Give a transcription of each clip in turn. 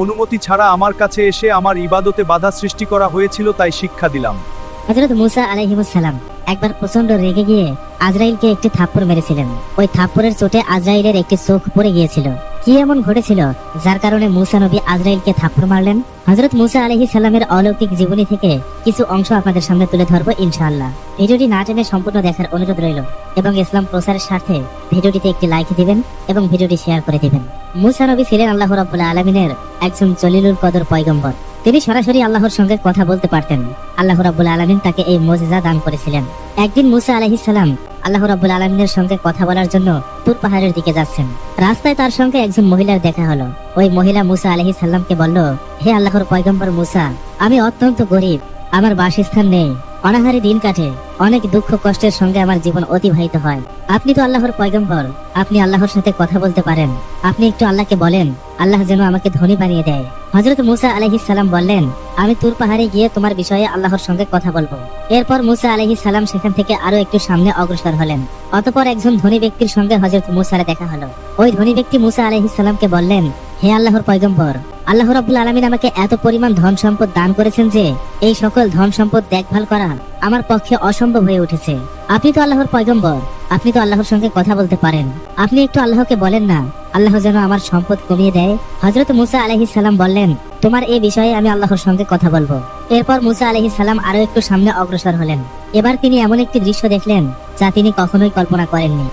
অনুমতি ছাড়া আমার কাছে এসে আমার ইবাদতে বাধা সৃষ্টি করা হয়েছিল, তাই শিক্ষা দিলাম। হযরত মূসা আলাইহিস সালাম একবার প্রচন্ড রেগে গিয়ে আজরাইলকে একটি থাপ্পড় মেরেছিলেন। ওই থাপ্পড়ের চোটে আজরাইলের একটি চোখ পড়ে গিয়েছিল। কি এমন ঘটেছিল যার কারণে মূসা নবী আজরাইলকে থাপ্পড় মারলেন? হযরত মূসা আলাইহিস সালামের অলৌকিক জীবনী থেকে কিছু অংশ আপনাদের সামনে তুলে ধরবো ইনশাআল্লাহ। ভিডিওটি না টেনে সম্পূর্ণ দেখার অনুরোধ রইল এবং ইসলাম প্রচারের স্বার্থে ভিডিওটিতে একটি লাইক দিবেন এবং ভিডিওটি শেয়ার করে দিবেন। মূসা নবী ছিলেন আল্লাহ রাব্বুল আলামিনের একজন জলিলুল কদর পয়গম্বর। তিনি সরাসরি আল্লাহর সঙ্গে কথা বলতে পারতেন। আল্লাহ রাব্বুল আলামিন তাকে এই মুজিজা দান করেছিলেন। একদিন মূসা আলাইহিস সালাম আল্লাহ রাব্বুল আলামিনের সঙ্গে কথা বলার জন্য তুর পাহাড়ের দিকে যাচ্ছেন। রাস্তায় তার সঙ্গে একজন মহিলার দেখা হলো। ওই মহিলা মূসা আলাইহিস সালামকে বলল, হে আল্লাহর পয়গম্বর মূসা, আমি অত্যন্ত গরিব, আমার বাসস্থান নেই, অনাহারে দিন কাটে, অনেক দুঃখ কষ্টের সঙ্গে আমার জীবন অতিবাহিত হয়। আপনি তো আল্লাহর পয়গম্বর, আপনি আল্লাহর সাথে কথা বলতে পারেন, আপনি একটু আল্লাহকে বলেন আল্লাহ যেন আমাকে ধনী বানিয়ে দেয়। হযরত মূসা আলাইহিস সালাম বললেন, আমি তুর পাহাড়ে গিয়ে তোমার বিষয়ে আল্লাহর সঙ্গে কথা বলবো। এরপর মূসা আলাইহিস সালাম সেখান থেকে আরো একটু সামনে অগ্রসর হলেন। অতঃপর একজন ধনী ব্যক্তির সঙ্গে হযরত মূসার দেখা হলো। ওই ধনী ব্যক্তি মূসা আলাইহিস সালামকে বললেন, হে আল্লাহর পয়গম্বর, আল্লাহ রাব্বুল আলামিন আমাকে এত পরিমাণ ধন সম্পদ দান করেছেন যে এই সকল ধন সম্পদ দেখভাল করা আমার পক্ষে অসম্ভব হয়ে উঠেছে। আপনি তো আল্লাহর পয়গম্বর, আপনি তো আল্লাহর সঙ্গে কথা বলতে পারেন, আপনি একটু আল্লাহকে বলেন না আল্লাহ যেন আমার সম্পদ কমিয়ে দেয়। হযরত মূসা আলাইহিস সালাম বললেন, তোমার এই বিষয়ে আমি আল্লাহর সঙ্গে কথা বলবো। এরপর মূসা আলাইহিস সালাম আরো একটু সামনে অগ্রসর হলেন। এবার তিনি এমন একটি দৃশ্য দেখলেন যা তিনি কখনোই কল্পনা করেননি।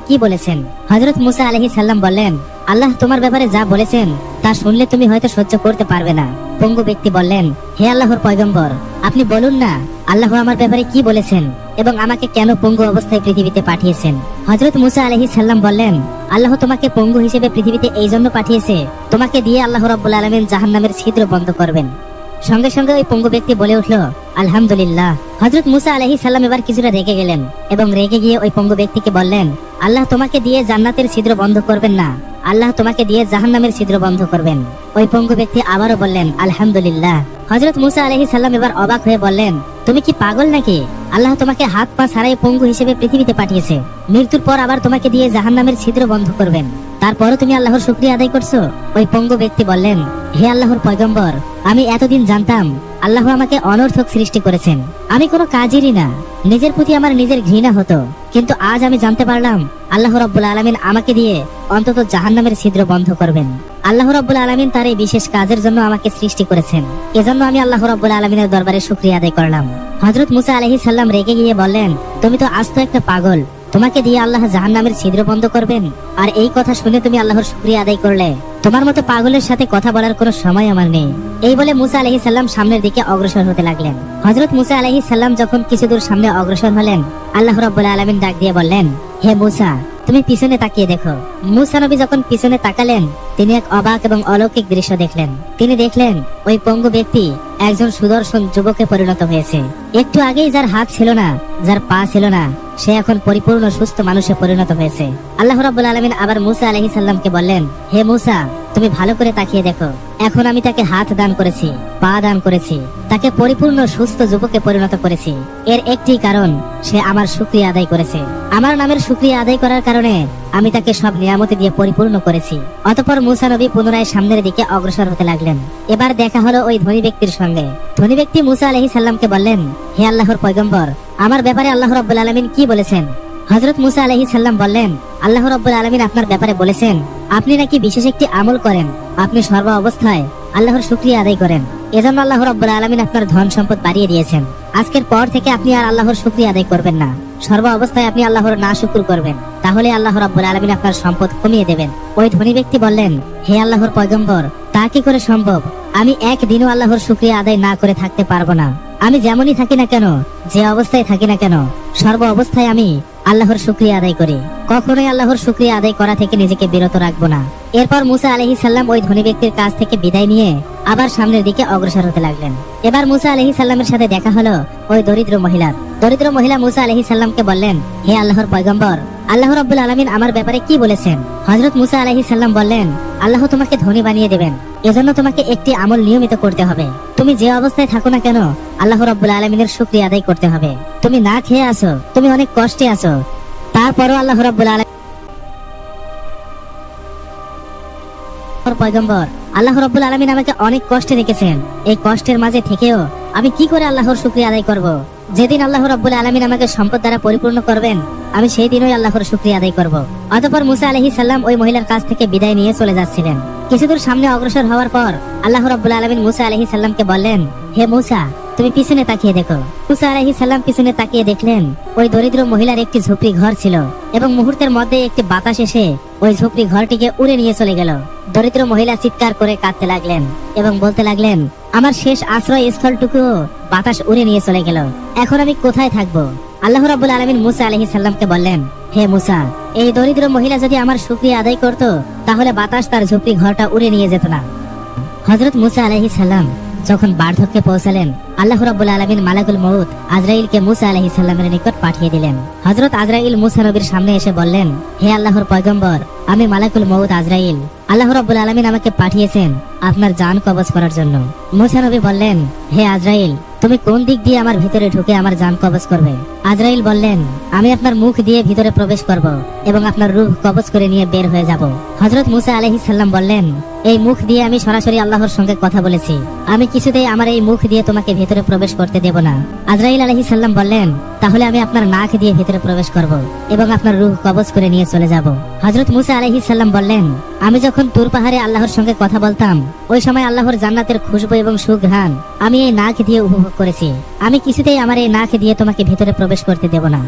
কি বলেছেন? হযরত মূসা আলাইহিস সালাম বললেন, আল্লাহ তোমার ব্যাপারে যা বলেছেন তা শুনলে তুমি হয়তো সহ্য করতে পারবে না। পঙ্গু ব্যক্তি বললেন, হে আল্লাহর পয়গম্বর, আপনি বলুন না আল্লাহ আমার ব্যাপারে কি বলেছেন এবং আমাকে কেন পঙ্গু অবস্থায় পৃথিবীতে পাঠিয়েছেন। হযরত মূসা আলাইহিস সালাম বললেন, আল্লাহ তোমাকে পঙ্গু হিসেবে পৃথিবীতে এই জন্য পাঠিয়েছে, তোমাকে দিয়ে আল্লাহ রাব্বুল আলামিন জাহান্নামের ছিদ্র বন্ধ করবেন। সঙ্গে সঙ্গে ওই পঙ্গু ব্যক্তি বলে উঠল, আলহামদুলিল্লাহ। হযরত মূসা আলাইহিস সালাম এবার কিছুটা রেগে গেলেন এবং রেগে গিয়ে ওই পঙ্গু ব্যক্তিকে বললেন, আল্লাহ তোমাকে দিয়ে জান্নাতের ছিদ্র বন্ধ করবেন না, আল্লাহ তোমাকে দিয়ে জাহান্নামের ছিদ্র বন্ধ করবেন। ওই পঙ্গু ব্যক্তি আবারও বললেন, আলহামদুলিল্লাহ। হযরত মূসা আলাইহিস সালাম এবার অবাক হয়ে বললেন, তুমি কি পাগল নাকি? আল্লাহ তোমাকে হাত পা ছাড়াই পঙ্গু হিসেবে পৃথিবীতে পাঠিয়েছে, মৃত্যুর পর আবার তোমাকে দিয়ে জাহান্নামের ছিদ্র বন্ধ করবেন, তারপরও তুমি আল্লাহর শুকরিয়া আদায় করছো? ওই পঙ্গু ব্যক্তি বললেন, হে আল্লাহর পয়গম্বর, আমি এতদিন জানতাম আল্লাহ আমাকে অনর্থক সৃষ্টি করেছেন, আমি কোনো কাজেরই না, নিজের প্রতি আমার নিজের ঘৃণা হতো, কিন্তু আজ আমি জানতে পারলাম আল্লাহ রাব্বুল আলামিন আমাকে দিয়ে অন্তত জাহান্নামের ছিদ্র বন্ধ করবেন। আল্লাহ রাব্বুল আলামিন তার এই বিশেষ কাজের জন্য আমাকে সৃষ্টি করেছেন, এজন্য আমি আল্লাহ রাব্বুল আলামিনের দরবারে শুকরিয়া আদায় করলাম। হযরত মূসা আলাইহিস সালাম রেগে গিয়ে বললেন, তুমি তো আস্ত একটা পাগল, তোমাকে দিয়ে আল্লাহ জাহান্নামের ছিদ্র বন্ধ করবেন, আর এই কথা শুনে তুমি আল্লাহর শুকরিয়া আদায় করলে? তোমার মতো পাগলের সাথে কথা বলার কোনো সময় আমার নেই। এই বলে মূসা আলাইহিস সালাম সামনের দিকে অগ্রসর হতে লাগলেন। হযরত মূসা আলাইহিস সালাম যখন কিছু দূর সামনে অগ্রসর হলেন, আল্লাহ রাব্বুল আলামিন ডাক দিয়ে বললেন, হে মূসা, তুমি পিছনে তাকিয়ে দেখো। মূসা নবী যখন পিছনে তাকালেন, তিনি এক অবাক এবং অলৌকিক দৃশ্য দেখলেন। তিনি দেখলেন ওই পঙ্গু ব্যক্তি একজন সুদর্শন যুবকে পরিণত হয়েছে। একটু আগেই যার হাত ছিল না, যার পা ছিল না, সে এখন পরিপূর্ণ সুস্থ মানুষে পরিণত হয়েছে। আল্লাহ রাব্বুল আলামিন আবার মূসা আলাইহিস সালামকে বললেন, হে মূসা, তুমি ভালো করে তাকিয়ে দেখো, এখন আমি তাকে হাত দান করেছি, পা দান করেছি, তাকে পরিপূর্ণ সুস্থ যুবকে পরিণত করেছি। এর একটি কারণ, সে আমার শুকরিয়া আদায় করেছে। আমার নামের শুকরিয়া আদায় করার কারণে আমি তাকে সব নিয়ামতে দিয়ে পরিপূর্ণ করেছি। অতঃপর মূসা নবী পুনরায় সামনের দিকে অগ্রসর হতে লাগলেন। এবার দেখা হলো ওই ধনী ব্যক্তির সঙ্গে। ধনী ব্যক্তি মূসা আলাইহিস সালামকে বললেন, হে আল্লাহর পয়গম্বর, আমার ব্যাপারে আল্লাহ রাব্বুল আলামিন কি বলেছেন? হযরত মূসা আলাইহিস সালাম বললেন, আল্লাহ রাব্বুল আলামিন আপনার ব্যাপারে বলেছেন, আপনি নাকি বিশেষ একটি আমল করেন, আপনি সর্ব অবস্থায় আল্লাহর শুকরিয়া আদায় করেন, এজন্য আল্লাহ রাব্বুল আলামিন আপনার ধন সম্পদ বাড়িয়ে দিয়েছেন। আজকের পর থেকে আপনি আর আল্লাহর শুকরিয়া আদায় করবেন না, সর্ব অবস্থায় আপনি আল্লাহর নাশুকর করবেন, তাহলে আল্লাহ রাব্বুল আলামিন আপনার সম্পদ কমিয়ে দেবেন। ওই ধনী ব্যক্তি বললেন, হে আল্লাহর পয়গম্বর, তা কি করে সম্ভব? আমি একদিনও আল্লাহর শুকরিয়া আদায় না করে থাকতে পারবো না। আমি যেমনই থাকি না কেন, যে অবস্থায় থাকি না কেন, সর্ব অবস্থায় আমি আল্লাহর শুকরিয়া আদায় করি, কখনোই আল্লাহর শুকরিয়া আদায় করা থেকে নিজেকে বিরত রাখবো না। এরপর মূসা আলাইহিস সালাম ওই ধনী ব্যক্তির কাছ থেকে বিদায় নিয়ে আবার সামনের দিকে অগ্রসর হতে লাগলেন। এবার মূসা আলাইহিস সালামের সাথে দেখা হলো ওই দরিদ্র মহিলার। দরিদ্র মহিলা মূসা আলাইহিস সালামকে বললেন, হে আল্লাহর পয়গম্বর, আল্লাহ রাব্বুল আলামিন আমার ব্যাপারে কি বলেছেন? হযরত মুসা আলাইহিস সালাম বললেন, আল্লাহ তোমাকে ধনী বানিয়ে দেবেন, এজন্য তোমাকে একটি আমল নিয়মিত করতে হবে। তুমি যে অবস্থায় থাকো না কেন, আল্লাহ রাব্বুল আলামিনের শুকরিয়া আদায় করতে হবে। তুমি না খেয়ে আছো, তুমি অনেক কষ্টে আছো, তারপরও আল্লাহ রাব্বুল আলামিন পয়গম্বর, আল্লাহ রাব্বুল আলামিন আমাকে অনেক কষ্টে রেখেছেন। এই কষ্টের মাঝে থেকেও আমি কি করে আল্লাহর শুকরিয়া আদায় করব? যেদিন আল্লাহ রাব্বুল আলামিন আমাকে সম্পদ দ্বারা পরিপূর্ণ করবেন, আমি সেই দিনই আল্লাহর শুকরিয়া আদায় করব। অতঃপর মুসা আলাইহিস সালাম ওই মহিলার কাছ থেকে বিদায় নিয়ে চলে যাচ্ছিলেন। কিছুদূর সামনে অগ্রসর হওয়ার পর আল্লাহ রাব্বুল আলামিন মুসা আলাইহিস সালামকে বললেন, হে মুসা, তুমি পিছনে তাকিয়ে দেখো। মুসা আলাইহিস সালাম পিছনে তাকিয়ে দেখলেন ওই দরিদ্র মহিলার একটি ঝুপড়ি ঘর ছিল এবং মুহূর্তের মধ্যে একটি বাতাস এসে ওই ঝুপড়ি ঘরটিকে উড়ে নিয়ে চলে গেল। দরিদ্র মহিলা চিৎকার করে কাঁদতে লাগলেন এবং বলতে লাগলেন, আমার শেষ আশ্রয় স্থলটুকু বাতাস উড়ে নিয়ে চলে গেল, এখন আমি কোথায় থাকবো? আল্লাহ রাব্বুল আলামিন মুসা আলাইহিস সালামকে বললেন, হে মুসা, এই দরিদ্র মহিলা যদি আমার শুকরিয়া আদায় করত, তাহলে বাতাস তার ঝুপড়ি ঘরটা উড়ে নিয়ে যেত না। হযরত মুসা আলাইহিস সালাম যখন বার্ধক্যে পৌঁছালেন, আল্লাহ রাব্বুল আলামিন মালাকুল মউত আজরাইলকে মুসা আলাইহিস সালামের নিকট পাঠিয়ে দিলেন। হযরত আজরাইল মুসা নবীর সামনে এসে বললেন, হে আল্লাহর পয়গম্বর, আমি মালাকুল মউত আজরাইল, আল্লাহ রাব্বুল আলামিন আমাকে পাঠিয়েছেন আপনার জান কবজ করার জন্য। মুসা নবী বললেন, হে আজরাইল, তুমি কোন দিক দিয়ে আমার ভিতরে ঢুকে আমার জান কবজ করবে? আজরাইল বললেন, আমি আপনার মুখ দিয়ে ভিতরে প্রবেশ করব এবং আপনার রূহ কবজ করে নিয়ে বের হয়ে যাব। হযরত মুসা আলাইহিস সালাম বললেন, এই মুখ দিয়ে আমি সরাসরি আল্লাহর সঙ্গে কথা বলেছি, আমি কিছুতেই আমার এই মুখ দিয়ে তোমাকে ভিতরে প্রবেশ করতে দেব না। আজরাইল আলাইহিস সালাম বললেন, তাহলে আমি আপনার নাক দিয়ে ভিতরে প্রবেশ করব এবং আপনার রূহ কবজ করে নিয়ে চলে যাব। হযরত মুসা আলাইহিস সালাম বললেন, আমি যখন তুর পাহাড়ে আল্লাহর সঙ্গে কথা বলতাম, ওই সময় আল্লাহর জান্নাতের খুশবু এবং সুঘ্রাণ আমি এই নাক দিয়ে উপভোগ করেছি, আমি কিছুতেই আমার এই নাক দিয়ে তোমাকে ভিতরে প্রবেশ করতে দেব না।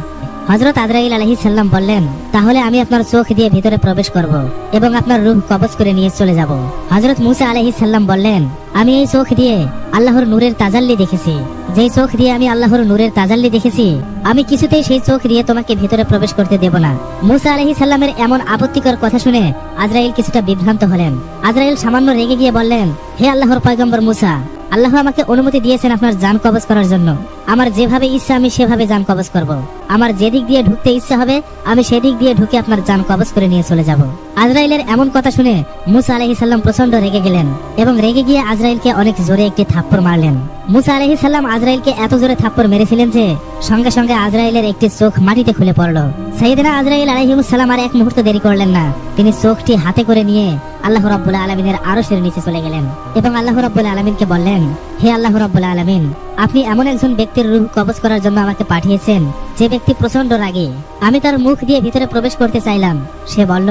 হযরত আজরাইল আলাইহিস সালাম বললেন, তাহলে আমি আপনার চোখ দিয়ে ভিতরে প্রবেশ করব এবং আপনার রূহ কবজ করে নিয়ে চলে যাব। হযরত মুসা আলাইহিস সালাম বললেন, আমি এই চোখ দিয়ে আল্লাহর নূরের তাজাল্লি দেখেছি, যেই চোখ দিয়ে আমি আল্লাহর নূরের তাজাল্লি দেখেছি, আমি কিছুতেই সেই চোখ দিয়ে তোমাকে ভিতরে প্রবেশ করতে দেব না। মুসা আলাইহিস সালামের এমন আপত্তিকর কথা শুনে আজরাইল কিছুটা বিভ্রান্ত হলেন। আজরাইল সামান্য রেগে গিয়ে বললেন, হে আল্লাহর পয়গম্বর মুসা, আল্লাহ আমাকে অনুমতি দিয়েছেন আপনার জান কবজ করার জন্য, আমার যেভাবে ইচ্ছা আমি সেভাবে জান কবজ করব, আমার যেদিক দিয়ে ঢুকতে ইচ্ছা হবে আমি সেদিক দিয়ে ঢুকে আপনার জান কবজ করে নিয়ে চলে যাব। আজরাইলের এমন কথা শুনে মুসা আলাইহিস সালাম প্রচন্ড রেগে গেলেন এবং রেগে গিয়ে আজরাইলকে অনেক জোরে একটি থাপ্পড় মারলেন। মুসা আলাইহিস সালাম আজরাইলকে এত জোরে থাপ্পড় মেরেছিলেন যে সঙ্গে সঙ্গে আজরাইলের একটি চোখ মাটিতে খুলে পড়ল। সাইয়েদনা আজরাইল আলাইহিস সালাম আর এক মুহূর্ত দেরি করলেন না, তিনি চোখটি হাতে করে নিয়ে আল্লাহ রাব্বুল আলামিনের আরশের নিচে চলে গেলেন এবং আল্লাহ রাব্বুল আলামিনকে বললেন, হে আল্লাহ রাব্বুল আলামিন, আপনি এমন একজন ব্যক্তির রূহ কবজ করার জন্য আমাকে পাঠিয়েছেন যে ব্যক্তি প্রচন্ড রাগী। আমি তার মুখ দিয়ে ভিতরে প্রবেশ করতে চাইলাম, সে বলল,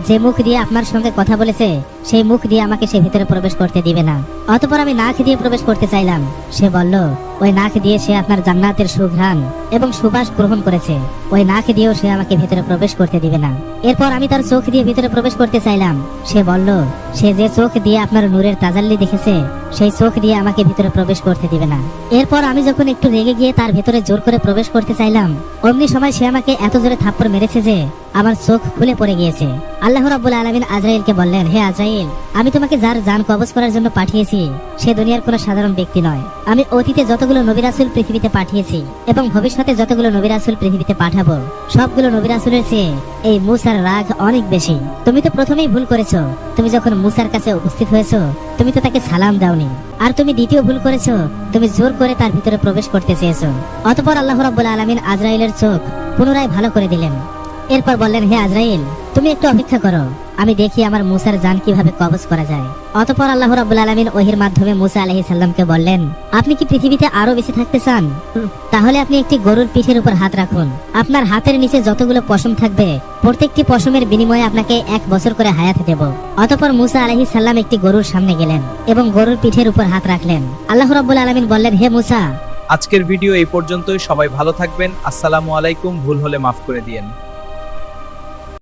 যে মুখ দিয়ে আপনার সঙ্গে কথা বলেছে সেই মুখ দিয়ে আমাকে সে ভিতরে প্রবেশ করতে দিবে না। অতঃপর আমি নাক দিয়ে প্রবেশ করতে চাইলাম, সে বলল, ওই নাক দিয়ে সে আপনার জান্নাতের সুঘ্রাণ এবং সুবাস গ্রহণ করেছে, ওই নাক দিয়েও সে আমাকে ভিতরে প্রবেশ করতে দিবে না। এরপর আমি তার চোখ দিয়ে ভিতরে প্রবেশ করতে চাইলাম, সে বলল, সে যে চোখ দিয়ে আপনার নূরের তাজাল্লি দেখেছে সেই চোখ দিয়ে আমাকে ভিতরে প্রবেশ করতে দিবে না। এরপর আমি যখন একটু রেগে গিয়ে তার ভিতরে জোর করে প্রবেশ করতে চাইলাম, অমনি সময় সে আমাকে এত জোরে থাপ্পড় মেরেছে যে আমার চোখ খুলে পড়ে গিয়েছে। আল্লাহ রাব্বুল আলামিন আজরাইলকে বললেন, হে আজরাইল, আমি তোমাকে যার জান কবজ করার জন্য পাঠিয়েছি সে দুনিয়ার কোনো সাধারণ ব্যক্তি নয়। আমি অতীতে যতগুলো নবী রাসূল পৃথিবীতে পাঠিয়েছি এবং ভবিষ্যতে যতগুলো নবী রাসূল পৃথিবীতে পাঠাবো, সবগুলো নবী রাসূলের চেয়ে এই মুসার রাগ অনেক বেশি। তুমি তো প্রথমেই ভুল করেছো, তুমি যখন মুসার কাছে উপস্থিত হয়েছো তুমি তো তাকে সালাম দাওনি, আর তুমি দ্বিতীয় ভুল করেছো, তুমি জোর করে তার ভিতরে প্রবেশ করতে চেয়েছো। অতঃপর আল্লাহ রাব্বুল আলামিন আজরাইলের চোখ পুনরায় ভালো করে দিলেন। এরপর বললেন, হে আজরাইল, তুমি একটু অপেক্ষা করো, আমি দেখি আমার মুসার জান কিভাবে কবজ করা যায়। অতঃপর আল্লাহ রাব্বুল আলামিন ওহীর মাধ্যমে মুসা আলাইহিস সালামকে বললেন, আপনি কি পৃথিবীতে আরো বেশি থাকতে চান? তাহলে আপনি একটি গরুর পিঠের উপর হাত রাখুন, আপনার হাতের নিচে যতগুলো পশম থাকবে প্রত্যেকটি পশমের বিনিময়ে আপনাকে 1 বছর করে হায়াত দেব। অতঃপর মুসা আলাইহিস সালাম একটি গরুর সামনে গেলেন এবং গরুর পিঠের উপর হাত রাখলেন। আল্লাহ রাব্বুল আলামিন বললেন, হে মুসা, আজকের ভিডিও এই পর্যন্তই। সবাই ভালো থাকবেন। আসসালামু আলাইকুম। ভুল হলে মাফ করে দিয়েন।